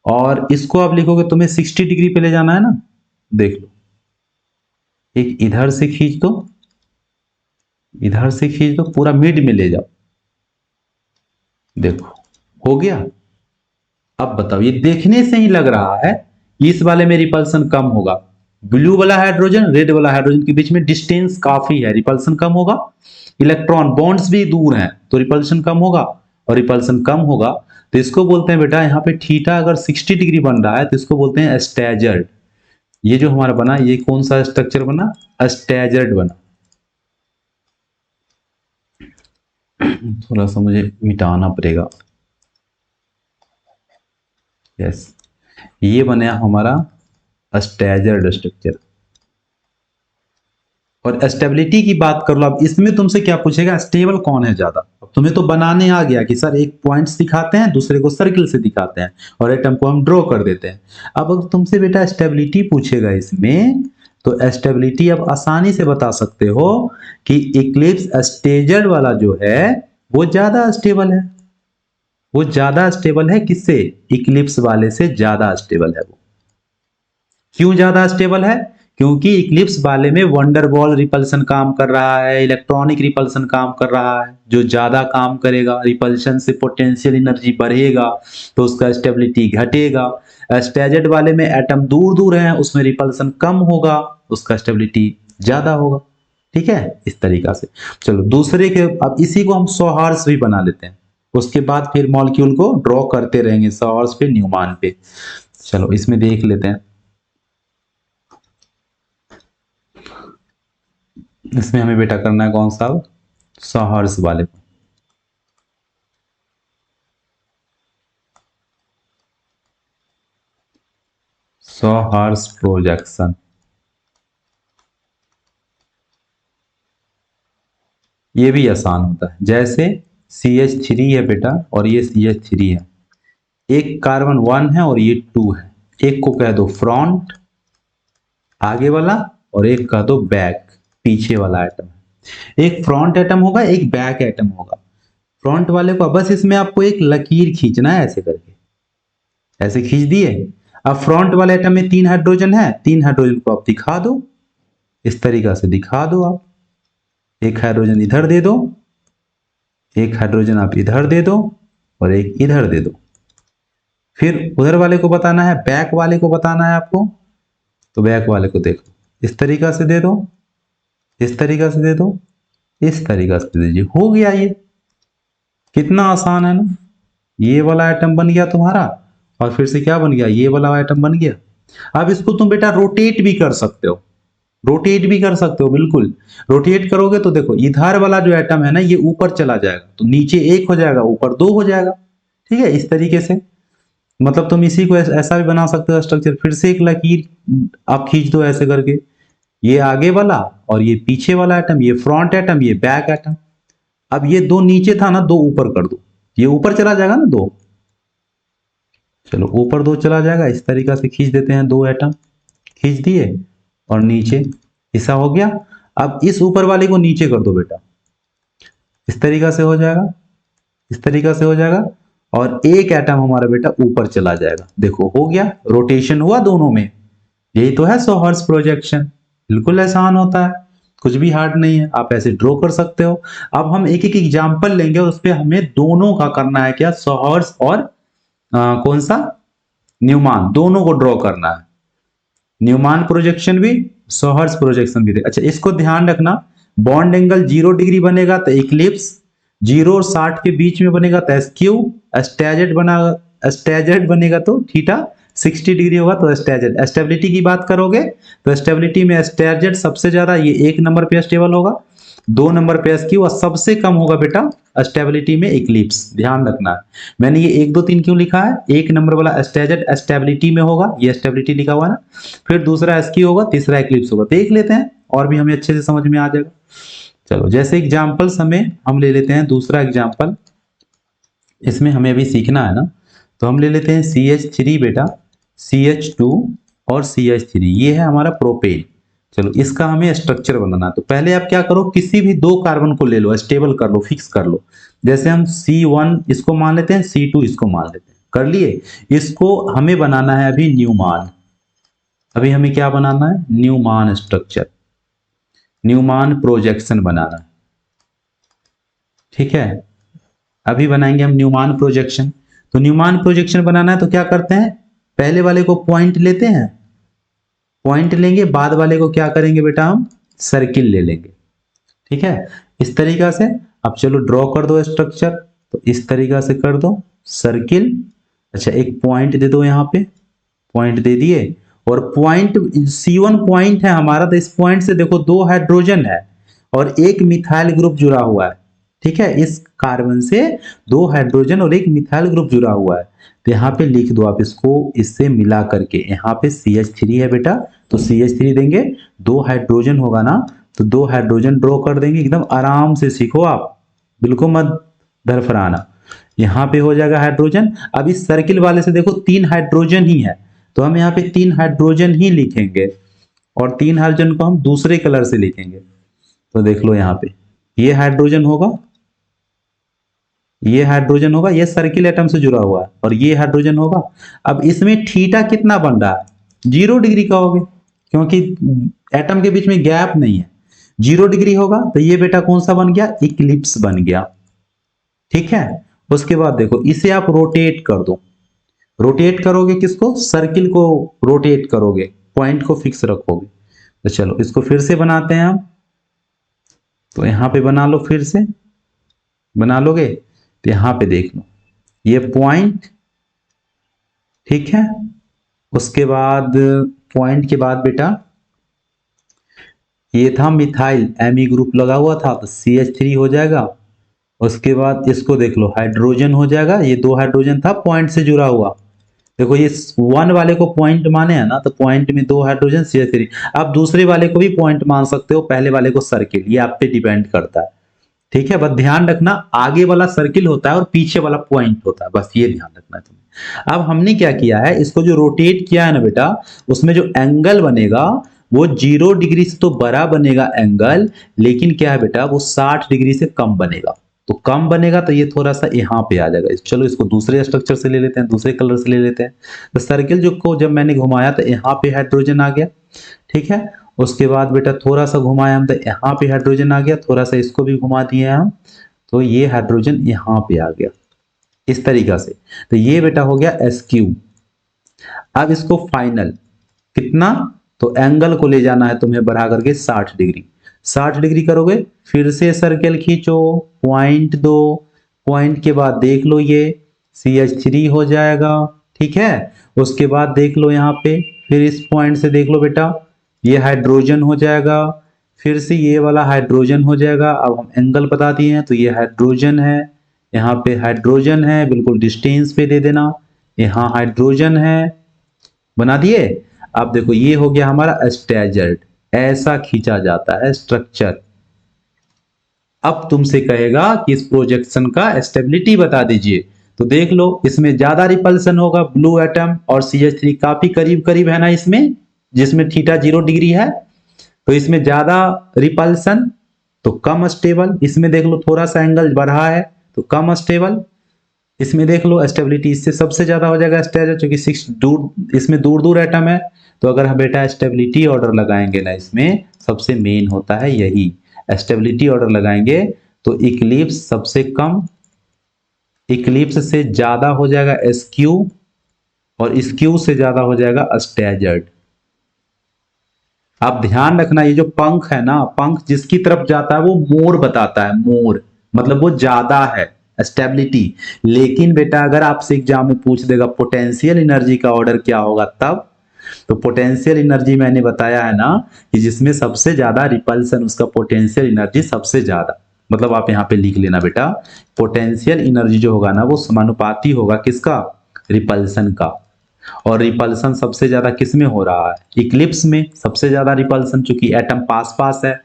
और इसको आप लिखोगे, तुम्हें 60 डिग्री पे ले जाना है ना, देख लो, एक इधर से खींच दो, इधर से खींच दो, पूरा मिड में ले जाओ, देखो हो गया। अब बताओ, ये देखने से ही लग रहा है इस वाले में रिपल्सन कम होगा, ब्लू वाला हाइड्रोजन रेड वाला हाइड्रोजन के बीच में डिस्टेंस काफी है, रिपल्सन कम होगा, इलेक्ट्रॉन बॉन्ड्स भी दूर हैं तो रिपल्सन कम होगा, और रिपल्सन कम होगा तो इसको बोलते हैं बेटा, यहाँ पे थीटा अगर 60 डिग्री बन रहा है तो इसको बोलते हैं स्टैजर्ड। ये जो हमारा बना, ये कौन सा स्ट्रक्चर बना, स्टैजर्ड बना। थोड़ा सा मुझे मिटाना पड़ेगा, यस, ये बना हमारा स्टैजर्ड स्ट्रक्चर। और स्टेबिलिटी की बात कर लो, अब इसमें तुमसे क्या पूछेगा, स्टेबल कौन है ज्यादा। अब तुम्हें तो बनाने आ गया कि सर एक पॉइंट्स दिखाते हैं, दूसरे को सर्किल से दिखाते हैं, और एटम को हम ड्रॉ कर देते हैं। अब अगर तुमसे बेटा स्टेबिलिटी पूछेगा इसमें, तो स्टेबिलिटी अब आसानी से बता सकते हो कि इक्लिप्स स्टेजर्ड वाला जो है वो ज्यादा स्टेबल है, वो ज्यादा स्टेबल है किससे, इक्लिप्स वाले से ज्यादा स्टेबल है वो। क्यों ज्यादा स्टेबल है, क्योंकि इक्लिप्स वाले में वंडरवॉल रिपल्सन काम कर रहा है, इलेक्ट्रॉनिक रिपल्सन काम कर रहा है, जो ज्यादा काम करेगा, रिपल्सन से पोटेंशियल एनर्जी बढ़ेगा तो उसका स्टेबिलिटी घटेगा। स्टैजर्ड वाले में एटम दूर दूर हैं, उसमें रिपल्सन कम होगा, उसका स्टेबिलिटी ज्यादा होगा, ठीक है, इस तरीका से। चलो दूसरे के, अब इसी को हम सौहार्स भी बना लेते हैं, उसके बाद फिर मॉलिक्यूल को ड्रॉ करते रहेंगे सौहार्स पे, न्यूमान पे। चलो इसमें देख लेते हैं, इसमें हमें बेटा करना है कौन सा, सौहार्स वाले। सौहार्स प्रोजेक्शन, ये भी आसान होता है, जैसे CH3 है बेटा और ये CH3 है, एक कार्बन 1 है और ये 2 है, एक को कह दो फ्रंट आगे वाला और एक कह दो बैक पीछे वाला एटम। एक फ्रंट एटम होगा, एक बैक एटम होगा। फ्रंट वाले को बस इसमें आपको एक लकीर खींचना है, ऐसे करके, ऐसे खींच दिए। अब फ्रंट वाले एटम में 3 हाइड्रोजन है, 3 हाइड्रोजन को आप दिखा दो, इस तरीका से दिखा दो आप, एक हाइड्रोजन इधर दे दो, एक हाइड्रोजन आप इधर दे दो, और एक इधर दे दो। फिर उधर वाले को बताना है, बैक वाले को बताना है आपको, तो बैक वाले को देखो, इस तरीका से दे दो, इस तरीका से दे दो, इस तरीका से दे दीजिए, हो गया। ये कितना आसान है ना। ये वाला आइटम बन गया तुम्हारा, और फिर से क्या बन गया, ये वाला आइटम बन गया। अब इसको तुम बेटा रोटेट भी कर सकते हो, रोटेट भी कर सकते हो, बिल्कुल। रोटेट करोगे तो देखो इधर वाला जो आइटम है ना ये ऊपर चला जाएगा, तो नीचे 1 हो जाएगा, ऊपर 2 हो जाएगा। ठीक है, इस तरीके से मतलब तुम इसी को ऐसा भी बना सकते हो स्ट्रक्चर। फिर से एक लकीर आप खींच दो ऐसे करके, ये आगे वाला और ये पीछे वाला आइटम, ये फ्रंट आइटम, ये बैक आइटम। अब ये 2 नीचे था ना, 2 ऊपर कर दो, ये ऊपर चला जाएगा ना 2। चलो ऊपर 2 चला जाएगा, इस तरीका से खींच देते हैं, 2 आइटम खींच दिए और नीचे ऐसा हो गया। अब इस ऊपर वाले को नीचे कर दो बेटा, इस तरीका से हो जाएगा, इस तरीका से हो जाएगा, और एक एटम हमारा बेटा ऊपर चला जाएगा। देखो हो गया, रोटेशन हुआ दोनों में। यही तो है सोहर्स प्रोजेक्शन। बिल्कुल आसान होता है, कुछ भी हार्ड नहीं है, आप ऐसे ड्रॉ कर सकते हो। अब हम एक एक एग्जांपल लेंगे और उस पर हमें दोनों का करना है क्या, सोहर्स और कौन सा, न्यूमान, दोनों को ड्रॉ करना है। न्यूमान प्रोजेक्शन भी, सोहर्स प्रोजेक्शन भी। अच्छा इसको ध्यान रखना, बॉन्ड एंगल 0 डिग्री बनेगा तो इक्लिप्स, 0 और 60 के बीच में बनेगा तो एस्क्यू, स्टैजेड बनेगा तो थीटा, 60 डिग्री होगा तो स्टैजेड। स्टेबिलिटी की बात करोगे तो स्टेबिलिटी में स्टैजेड सबसे ज्यादा, ये 1 नंबर पे स्टेबल होगा, 2 नंबर पे एस्क्यू, और सबसे कम होगा बेटा स्टेबिलिटी में इक्लिप्स। ध्यान रखना है, मैंने ये 1 2 3 क्यों लिखा है, 1 नंबर वाला स्टैजेड स्टेबिलिटी में होगा, ये स्टेबिलिटी लिखा हुआ है ना, फिर दूसरा एस्क्यू होगा, तीसरा इक्लिप्स होगा। देख लेते हैं और भी हमें अच्छे से समझ में आ जाएगा। चलो जैसे एग्जाम्पल्स हमें हम ले लेते हैं, दूसरा एग्जाम्पल इसमें हमें अभी सीखना है ना, तो हम ले लेते हैं CH3 बेटा, CH2 और CH3, ये है हमारा प्रोपेन। चलो इसका हमें स्ट्रक्चर बनाना है, तो पहले आप क्या करो, किसी भी 2 कार्बन को ले लो, स्टेबल कर लो, फिक्स कर लो। जैसे हम C1 इसको मान लेते हैं, C2 इसको मान लेते हैं, कर लिए। इसको हमें बनाना है अभी न्यूमान, अभी हमें क्या बनाना है, न्यूमान स्ट्रक्चर, न्यूमान प्रोजेक्शन बनाना है। ठीक है, अभी बनाएंगे हम न्यूमान प्रोजेक्शन। तो न्यूमान प्रोजेक्शन बनाना है तो क्या करते हैं, पहले वाले को पॉइंट लेते हैं, पॉइंट लेंगे, बाद वाले को क्या करेंगे बेटा, हम सर्किल ले लेंगे। ठीक है, इस तरीका से। अब चलो ड्रॉ कर दो स्ट्रक्चर, तो इस तरीका से कर दो सर्किल। अच्छा एक पॉइंट दे दो, यहाँ पे पॉइंट दे दिए, और पॉइंट C1 पॉइंट है हमारा, तो इस पॉइंट से देखो 2 हाइड्रोजन है और एक मिथाइल ग्रुप जुड़ा हुआ है। ठीक है, इस कार्बन से 2 हाइड्रोजन और एक मिथाइल ग्रुप जुड़ा हुआ है, तो यहाँ पे लिख दो आप इसको, इससे मिला करके यहाँ पे CH3 है बेटा, तो CH3 देंगे, 2 हाइड्रोजन होगा ना, तो 2 हाइड्रोजन ड्रॉ कर देंगे। एकदम आराम से सीखो आप, बिल्कुल मत धरफराना। यहाँ पे हो जाएगा हाइड्रोजन। अब इस सर्किल वाले से देखो 3 हाइड्रोजन ही है, तो हम यहाँ पे 3 हाइड्रोजन ही लिखेंगे, और 3 हाइड्रोजन को हम दूसरे कलर से लिखेंगे। तो देख लो यहाँ पे ये हाइड्रोजन होगा, ये हाइड्रोजन होगा, ये सर्किल एटम से जुड़ा हुआ है, और ये हाइड्रोजन होगा। अब इसमें थीटा कितना बन रहा है, 0 डिग्री का होगा, क्योंकि एटम के बीच में गैप नहीं है, 0 डिग्री होगा, तो ये बेटा कौन सा बन गया, इक्लिप्स बन गया। ठीक है, उसके बाद देखो इसे आप रोटेट कर दो, रोटेट करोगे किसको, सर्किल को रोटेट करोगे, पॉइंट को फिक्स रखोगे। तो चलो इसको फिर से बनाते हैं हम, तो यहां पे बना लो, फिर से बना लोगे तो यहां पे देख लो ये पॉइंट। ठीक है, उसके बाद पॉइंट के बाद बेटा ये था मिथाइल, Me ग्रुप लगा हुआ था, तो CH3 हो जाएगा। उसके बाद इसको देख लो, हाइड्रोजन हो जाएगा, ये 2 हाइड्रोजन था पॉइंट से जुड़ा हुआ। देखो ये 1 वाले को पॉइंट माने है ना, तो पॉइंट में 2 हाइड्रोजन, CH3। आप दूसरे वाले को भी पॉइंट मान सकते हो, पहले वाले को सर्किल, ये आप पे डिपेंड करता है। ठीक है, बस ध्यान रखना आगे वाला सर्किल होता है और पीछे वाला पॉइंट होता है, बस ये ध्यान रखना है तुम्हें। अब हमने क्या किया है, इसको जो रोटेट किया है ना बेटा, उसमें जो एंगल बनेगा वो 0 डिग्री से तो बड़ा बनेगा एंगल, लेकिन क्या है बेटा, वो 60 डिग्री से कम बनेगा। तो कम बनेगा तो ये थोड़ा सा यहाँ पे आ जाएगा। चलो इसको दूसरे स्ट्रक्चर से ले लेते हैं, दूसरे कलर से ले लेते हैं। तो सर्किल जो को जब मैंने घुमाया तो यहाँ पे हाइड्रोजन आ गया। ठीक है, उसके बाद बेटा थोड़ा सा घुमाया हम तो यहाँ पे हाइड्रोजन आ गया, थोड़ा सा इसको भी घुमा दिए हम, तो ये हाइड्रोजन यहाँ पे आ गया इस तरीका से। तो ये बेटा हो गया SQ। अब इसको फाइनल कितना तो एंगल को ले जाना है तुम्हें बढ़ा करके 60 डिग्री। 60 डिग्री करोगे, फिर से सर्कल खींचो, पॉइंट दो, पॉइंट के बाद देख लो ये CH3 हो जाएगा, ठीक है। उसके बाद देख लो यहाँ पे, फिर इस पॉइंट से देख लो बेटा, ये हाइड्रोजन हो जाएगा, फिर से ये वाला हाइड्रोजन हो जाएगा। अब हम एंगल बता दिए हैं, तो ये हाइड्रोजन है, यहाँ पे हाइड्रोजन है, बिल्कुल डिस्टेंस पे दे देना, यहाँ हाइड्रोजन है, बना दिए। अब देखो ये हो गया हमारा स्टैजर्ड, ऐसा खींचा जाता है स्ट्रक्चर। अब तुमसे कहेगा कि इस प्रोजेक्शन का स्टेबिलिटी बता दीजिए, तो देख लो इसमें ज्यादा रिपल्सन होगा, ब्लू एटम और CH3 काफी करीब करीब है ना इसमें, जिसमें थीटा 0 डिग्री है, तो इसमें ज्यादा रिपल्सन तो कम स्टेबल। इसमें देख लो थोड़ा सा एंगल बढ़ा है तो कम स्टेबल। इसमें देख लो स्टेबिलिटी इससे सबसे ज्यादा हो जाएगा स्टेजर, क्योंकि 6 दूर, इसमें दूर दूर एटम है। तो अगर हम बेटा स्टेबिलिटी ऑर्डर लगाएंगे ना, इसमें सबसे मेन होता है यही, स्टेबिलिटी ऑर्डर लगाएंगे तो इक्लिप्स सबसे कम, इक्लिप्स से ज्यादा हो जाएगा स्क्यू, और स्क्यू से ज्यादा हो जाएगा स्टैजर्ड। आप ध्यान रखना, ये जो पंख है ना, पंख जिसकी तरफ जाता है वो मोर बताता है, मोर मतलब वो ज्यादा है स्टेबिलिटी। लेकिन बेटा अगर आपसे एग्जाम में पूछ देगा पोटेंशियल एनर्जी का ऑर्डर क्या होगा तब, तो पोटेंशियल एनर्जी मैंने बताया है ना कि जिसमें सबसे ज्यादा रिपल्सन, उसका पोटेंशियल एनर्जी सबसे ज्यादा, मतलब आप यहाँ पे लिख लेना बेटा, पोटेंशियल एनर्जी जो होगा ना वो समानुपाती होगा किसका, रिपल्सन का। और रिपल्सन सबसे ज्यादा किस में हो रहा है, इक्लिप्स में सबसे ज्यादा रिपल्सन, चूंकि एटम पास पास है,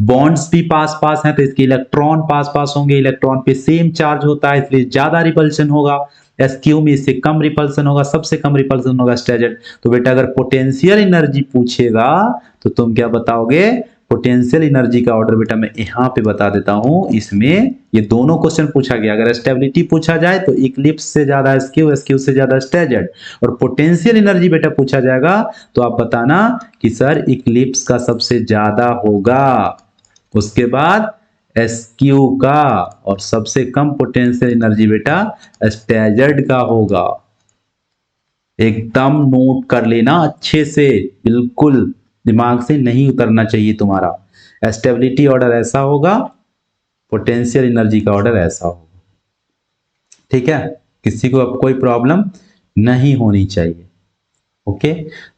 बॉन्ड्स भी पास पास हैं, तो इसके इलेक्ट्रॉन पास पास होंगे, इलेक्ट्रॉन पे सेम चार्ज होता है, इसलिए ज्यादा रिपल्सन होगा। SQ में इससे कम रिपल्सन होगा, सबसे कम रिपल्सन होगा स्टैजर्ड। तो बेटा अगर पोटेंशियल एनर्जी पूछेगा तो तुम क्या बताओगे, पोटेंशियल एनर्जी का ऑर्डर बेटा मैं यहाँ पे बता देता हूँ। इसमें ये दोनों क्वेश्चन पूछा गया, अगर स्टेबिलिटी पूछा जाए तो इक्लिप्स से ज्यादा SQ, SQ से ज्यादा स्टैजर्ड, और पोटेंशियल एनर्जी बेटा पूछा जाएगा तो आप बताना कि सर इक्लिप्स का सबसे ज्यादा होगा, उसके बाद SQ का, और सबसे कम पोटेंशियल एनर्जी बेटा स्टैजर्ड का होगा। एकदम नोट कर लेना अच्छे से, बिल्कुल दिमाग से नहीं उतरना चाहिए तुम्हारा। स्टेबिलिटी ऑर्डर ऐसा होगा, पोटेंशियल एनर्जी का ऑर्डर ऐसा होगा, ठीक है। किसी को अब कोई प्रॉब्लम नहीं होनी चाहिए, ओके।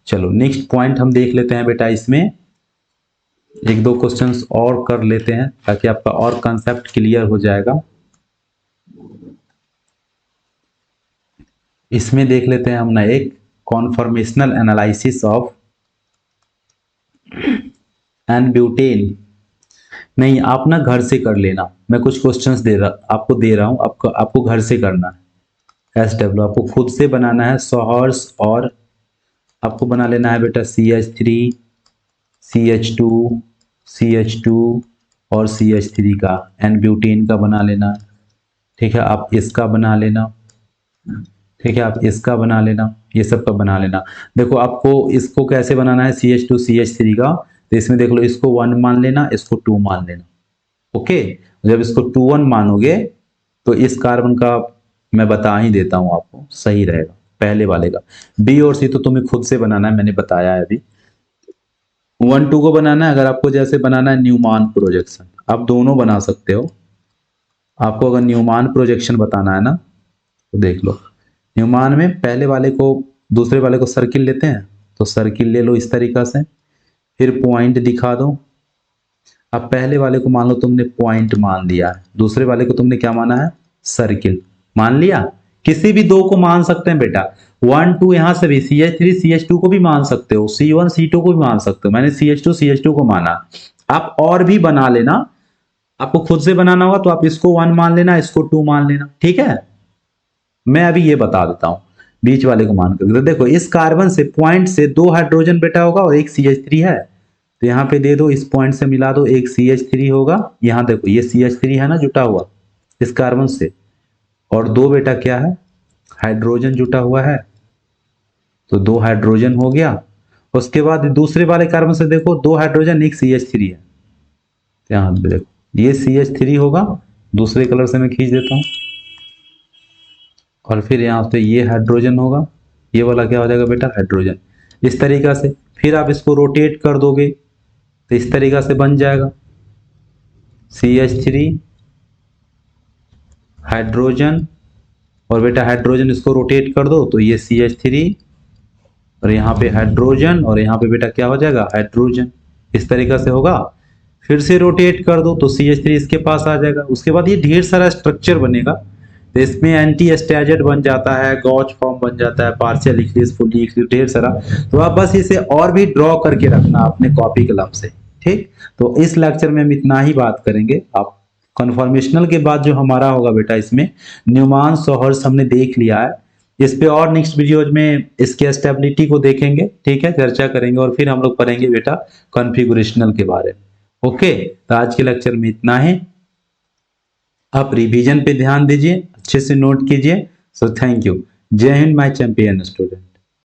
चलो नेक्स्ट पॉइंट हम देख लेते हैं बेटा, इसमें एक दो क्वेश्चंस और कर लेते हैं ताकि आपका और कंसेप्ट क्लियर हो जाएगा। इसमें देख लेते हैं हम ना एक कॉन्फॉर्मेशनल एनालिसिस ऑफ एन-ब्यूटेन। नहीं, आप ना घर से कर लेना, मैं कुछ क्वेश्चंस आपको दे रहा हूं, आपको घर से करना है। SW आपको खुद से बनाना है सॉहर्स, और आपको बना लेना है बेटा CH3, CH2, CH2 और CH3 का, एन-ब्यूटेन का बना लेना है, ठीक है। आप इसका बना लेना, ठीक है, आप इसका बना लेना, ये सब का बना लेना। देखो आपको इसको कैसे बनाना है, CH2 CH3 का, तो इसमें देख लो इसको 1 मान लेना, इसको 2 मान लेना, ओके। जब इसको 2 1 मानोगे तो इस कार्बन का मैं बता ही देता हूं आपको, सही रहेगा पहले वाले का। B और C तो तुम्हें खुद से बनाना है, मैंने बताया है अभी। 1 2 को बनाना है, अगर आपको जैसे बनाना है न्यूमान प्रोजेक्शन, आप दोनों बना सकते हो। आपको अगर न्यूमान प्रोजेक्शन बताना है ना, तो देख लो न्यूमान में पहले वाले को, दूसरे वाले को सर्किल लेते हैं, तो सर्किल ले लो इस तरीका से, फिर पॉइंट दिखा दो। अब पहले वाले को मान लो तुमने पॉइंट मान लिया है, दूसरे वाले को तुमने क्या माना है, सर्किल मान लिया। किसी भी दो को मान सकते हैं बेटा, 1 2 यहां से भी CH3 CH2 को भी मान सकते हो, C1 C2 को भी मान सकते हो, मैंने CH2 CH2 को माना। आप और भी बना लेना, आपको खुद से बनाना होगा तो आप इसको 1 मान लेना, इसको 2 मान लेना, ठीक है। मैं अभी ये बता देता हूं बीच वाले को मान करके। तो देखो इस कार्बन से, पॉइंट से 2 हाइड्रोजन बेटा होगा और एक CH3 है, तो यहाँ पे दे दो, इस पॉइंट से मिला दो, एक CH3 होगा। यहाँ देखो ये CH3 है ना जुटा हुआ इस कार्बन से, और 2 बेटा क्या है, हाइड्रोजन जुटा हुआ है, तो 2 हाइड्रोजन हो गया। उसके बाद दूसरे वाले कार्बन से देखो 2 हाइड्रोजन एक CH3 है, यहाँ देखो ये CH3 होगा, दूसरे कलर से मैं खींच देता हूँ, और फिर यहाँ पे ये हाइड्रोजन होगा, ये वाला क्या हो जाएगा बेटा, हाइड्रोजन। इस तरीका से फिर आप इसको रोटेट कर दोगे तो इस तरीका से बन जाएगा CH3 हाइड्रोजन, और बेटा हाइड्रोजन इसको रोटेट कर दो तो ये CH3 और यहाँ पे हाइड्रोजन, और यहाँ पे बेटा क्या हो जाएगा हाइड्रोजन, इस तरीका से होगा। फिर से रोटेट कर दो तो CH3 इसके पास आ जाएगा। उसके बाद ये ढेर सारा स्ट्रक्चर बनेगा, तो इसमें एंटी एस्टेजेड बन जाता है, गॉच फॉर्म बन जाता है, पार्शियल इक्लिप्स, फुल इक्लिप्स, ढेर सारा। तो आप बस इसे और भी ड्रॉ करके रखना अपने कॉपी कलम से, ठीक। तो इस लेक्चर में हम इतना ही बात करेंगे। आप कन्फॉर्मेशनल के बाद जो हमारा होगा बेटा, इसमें न्यूमान सोहर्स हमने देख लिया है, इस पे और नेक्स्ट वीडियोज में इसके स्टेबिलिटी को देखेंगे, ठीक है, चर्चा करेंगे, और फिर हम लोग पढ़ेंगे बेटा कॉन्फ़िगरेशनल के बारे में। ओके, तो आज के लेक्चर में इतना है। आप रिवीजन पे ध्यान दीजिए, अच्छे से नोट कीजिए। So thank you. जय हिंद माय चैंपियन स्टूडेंट।